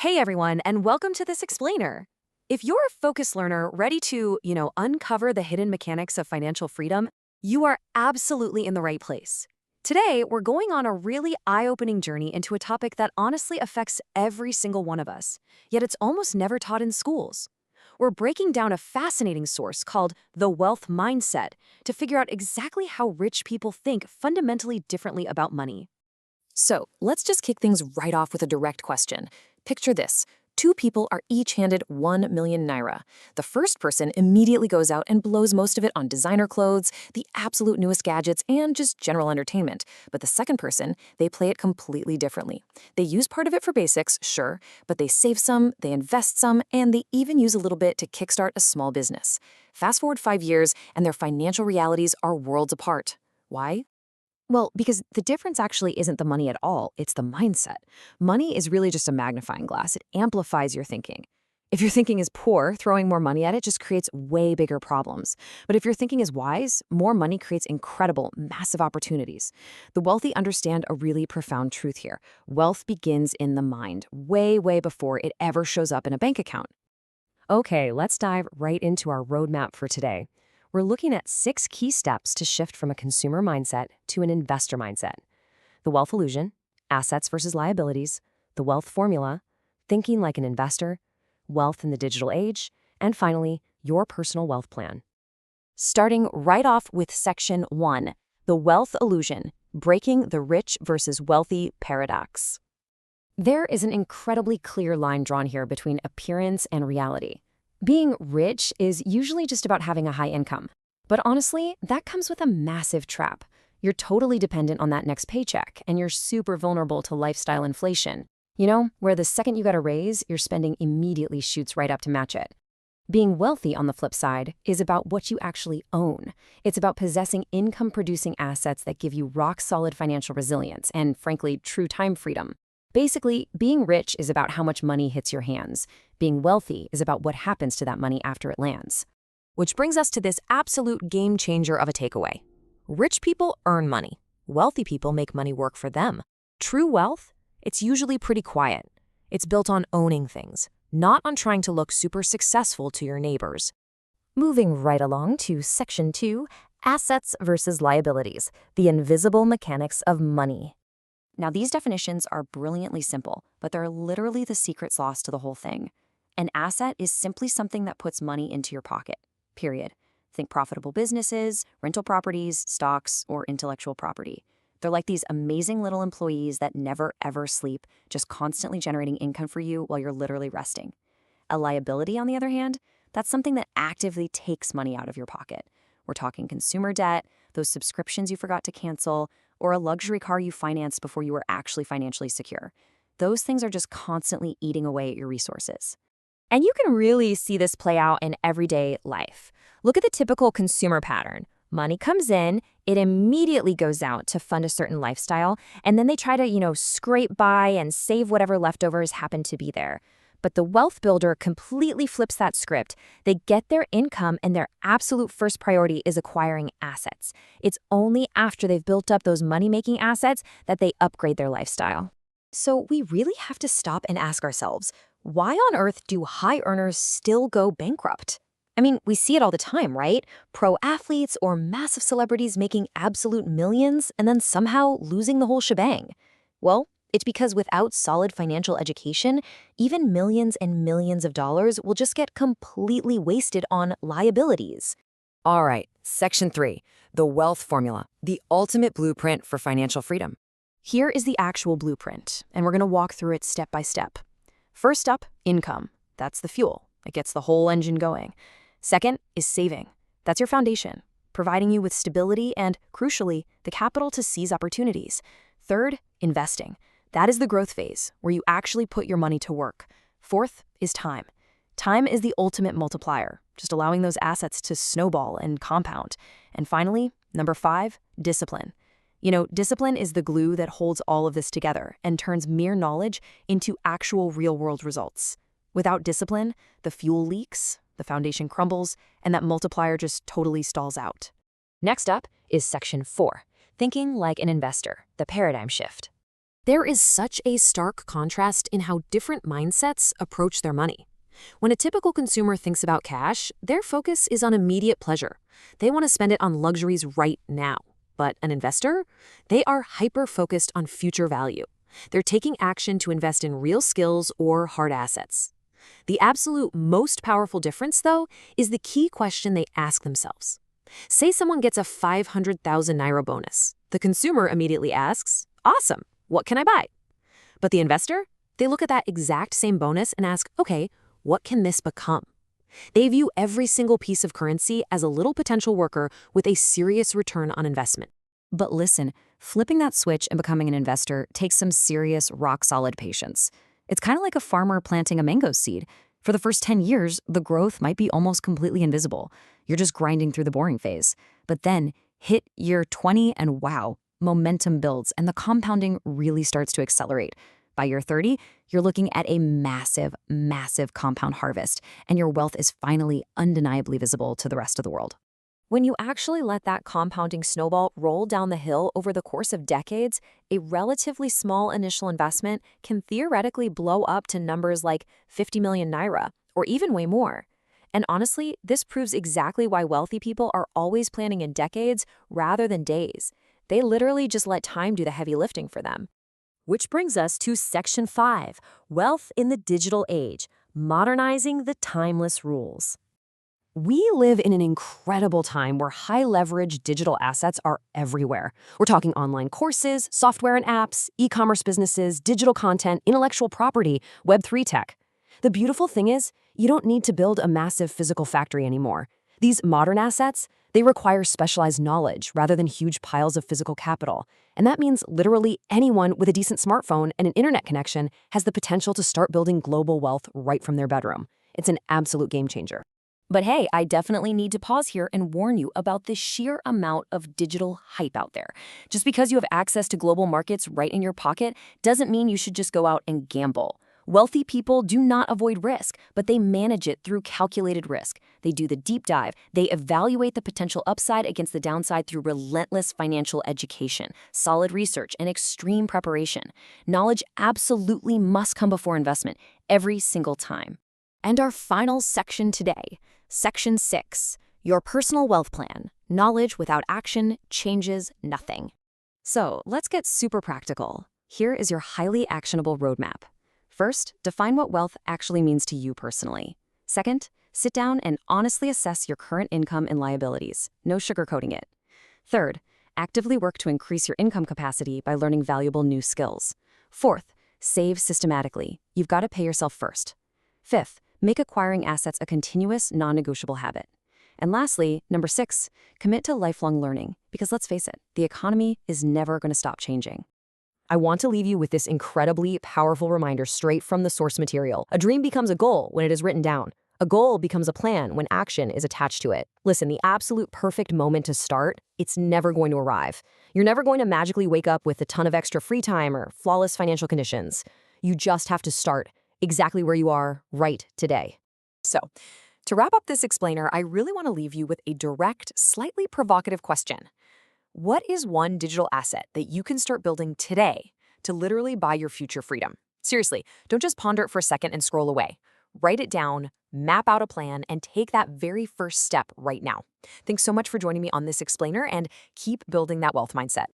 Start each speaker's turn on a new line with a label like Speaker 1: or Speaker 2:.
Speaker 1: Hey everyone, and welcome to this explainer. If you're a focused learner ready to, uncover the hidden mechanics of financial freedom, you are absolutely in the right place. Today, we're going on a really eye-opening journey into a topic that honestly affects every single one of us, yet it's almost never taught in schools. We're breaking down a fascinating source called the wealth mindset to figure out exactly how rich people think fundamentally differently about money. So let's just kick things right off with a direct question. Picture this. Two people are each handed 1 million naira. The first person immediately goes out and blows most of it on designer clothes, the absolute newest gadgets, and just general entertainment. But the second person, they play it completely differently. They use part of it for basics, sure, but they save some, they invest some, and they even use a little bit to kickstart a small business. Fast forward 5 years, and their financial realities are worlds apart. Why? Well, because the difference actually isn't the money at all, it's the mindset. Money is really just a magnifying glass. It amplifies your thinking. If your thinking is poor, throwing more money at it just creates way bigger problems. But if your thinking is wise, more money creates incredible, massive opportunities. The wealthy understand a really profound truth here. Wealth begins in the mind, way, way before it ever shows up in a bank account. Okay, let's dive right into our roadmap for today. We're looking at 6 key steps to shift from a consumer mindset to an investor mindset. The wealth illusion, assets versus liabilities, the wealth formula, thinking like an investor, wealth in the digital age, and finally, your personal wealth plan. Starting right off with section 1, the wealth illusion, breaking the rich versus wealthy paradox. There is an incredibly clear line drawn here between appearance and reality. Being rich is usually just about having a high income. But honestly, that comes with a massive trap. You're totally dependent on that next paycheck, and you're super vulnerable to lifestyle inflation. Where the second you get a raise, your spending immediately shoots right up to match it. Being wealthy, on the flip side, is about what you actually own. It's about possessing income-producing assets that give you rock-solid financial resilience and, frankly, true time freedom. Basically, being rich is about how much money hits your hands. Being wealthy is about what happens to that money after it lands. Which brings us to this absolute game changer of a takeaway. Rich people earn money. Wealthy people make money work for them. True wealth? It's usually pretty quiet. It's built on owning things, not on trying to look super successful to your neighbors. Moving right along to section 2, assets versus liabilities, the invisible mechanics of money. Now, these definitions are brilliantly simple, but they're literally the secret sauce to the whole thing. An asset is simply something that puts money into your pocket, period. Think profitable businesses, rental properties, stocks, or intellectual property. They're like these amazing little employees that never ever sleep, just constantly generating income for you while you're literally resting. A liability, on the other hand, that's something that actively takes money out of your pocket. We're talking consumer debt, those subscriptions you forgot to cancel, or a luxury car you financed before you were actually financially secure. Those things are just constantly eating away at your resources. And you can really see this play out in everyday life. Look at the typical consumer pattern. Money comes in, it immediately goes out to fund a certain lifestyle, and then they try to, scrape by and save whatever leftovers happen to be there. But the wealth builder completely flips that script. They get their income and their absolute first priority is acquiring assets. It's only after they've built up those money-making assets that they upgrade their lifestyle. So we really have to stop and ask ourselves, why on earth do high earners still go bankrupt? I mean, we see it all the time, right? Pro athletes or massive celebrities making absolute millions and then somehow losing the whole shebang. Well, it's because without solid financial education, even millions and millions of dollars will just get completely wasted on liabilities. All right, section 3, the wealth formula, the ultimate blueprint for financial freedom. Here is the actual blueprint, and we're going to walk through it step by step. First up, income. That's the fuel. It gets the whole engine going. Second is saving. That's your foundation, providing you with stability and, crucially, the capital to seize opportunities. Third, investing. That is the growth phase, where you actually put your money to work. Fourth is time. Time is the ultimate multiplier, just allowing those assets to snowball and compound. And finally, number 5, discipline. Discipline is the glue that holds all of this together and turns mere knowledge into actual real-world results. Without discipline, the fuel leaks, the foundation crumbles, and that multiplier just totally stalls out. Next up is section 4, thinking like an investor, the paradigm shift. There is such a stark contrast in how different mindsets approach their money. When a typical consumer thinks about cash, their focus is on immediate pleasure. They want to spend it on luxuries right now. But an investor? They are hyper-focused on future value. They're taking action to invest in real skills or hard assets. The absolute most powerful difference, though, is the key question they ask themselves. Say someone gets a 500,000 naira bonus. The consumer immediately asks, "Awesome, what can I buy?" But the investor? They look at that exact same bonus and ask, "Okay, what can this become?" They view every single piece of currency as a little potential worker with a serious return on investment. But listen, flipping that switch and becoming an investor takes some serious, rock-solid patience. It's kind of like a farmer planting a mango seed. For the first 10 years, the growth might be almost completely invisible. You're just grinding through the boring phase. But then, hit year 20 and wow, momentum builds and the compounding really starts to accelerate. By year 30, you're looking at a massive, massive compound harvest, and your wealth is finally undeniably visible to the rest of the world. When you actually let that compounding snowball roll down the hill over the course of decades, a relatively small initial investment can theoretically blow up to numbers like 50 million naira, or even way more. And honestly, this proves exactly why wealthy people are always planning in decades rather than days. They literally just let time do the heavy lifting for them. Which brings us to Section 5, Wealth in the Digital Age, Modernizing the Timeless Rules. We live in an incredible time where high-leverage digital assets are everywhere. We're talking online courses, software and apps, e-commerce businesses, digital content, intellectual property, Web3 tech. The beautiful thing is, you don't need to build a massive physical factory anymore. These modern assets, they require specialized knowledge rather than huge piles of physical capital. And that means literally anyone with a decent smartphone and an internet connection has the potential to start building global wealth right from their bedroom. It's an absolute game changer. But hey, I definitely need to pause here and warn you about the sheer amount of digital hype out there. Just because you have access to global markets right in your pocket doesn't mean you should just go out and gamble. Wealthy people do not avoid risk, but they manage it through calculated risk. They do the deep dive. They evaluate the potential upside against the downside through relentless financial education, solid research, and extreme preparation. Knowledge absolutely must come before investment every single time. And our final section today, Section 6, Your Personal Wealth Plan. Knowledge without action changes nothing. So let's get super practical. Here is your highly actionable roadmap. First, define what wealth actually means to you personally. Second, sit down and honestly assess your current income and liabilities, no sugarcoating it. Third, actively work to increase your income capacity by learning valuable new skills. Fourth, save systematically. You've got to pay yourself first. Fifth, make acquiring assets a continuous, non-negotiable habit. And lastly, number 6, commit to lifelong learning, because let's face it, the economy is never going to stop changing. I want to leave you with this incredibly powerful reminder straight from the source material. A dream becomes a goal when it is written down. A goal becomes a plan when action is attached to it. Listen, the absolute perfect moment to start, it's never going to arrive. You're never going to magically wake up with a ton of extra free time or flawless financial conditions. You just have to start exactly where you are right today. So, to wrap up this explainer, I really want to leave you with a direct, slightly provocative question. What is one digital asset that you can start building today to literally buy your future freedom? Seriously, don't just ponder it for a second and scroll away. Write it down, map out a plan, and take that very first step right now. Thanks so much for joining me on this explainer, and keep building that wealth mindset.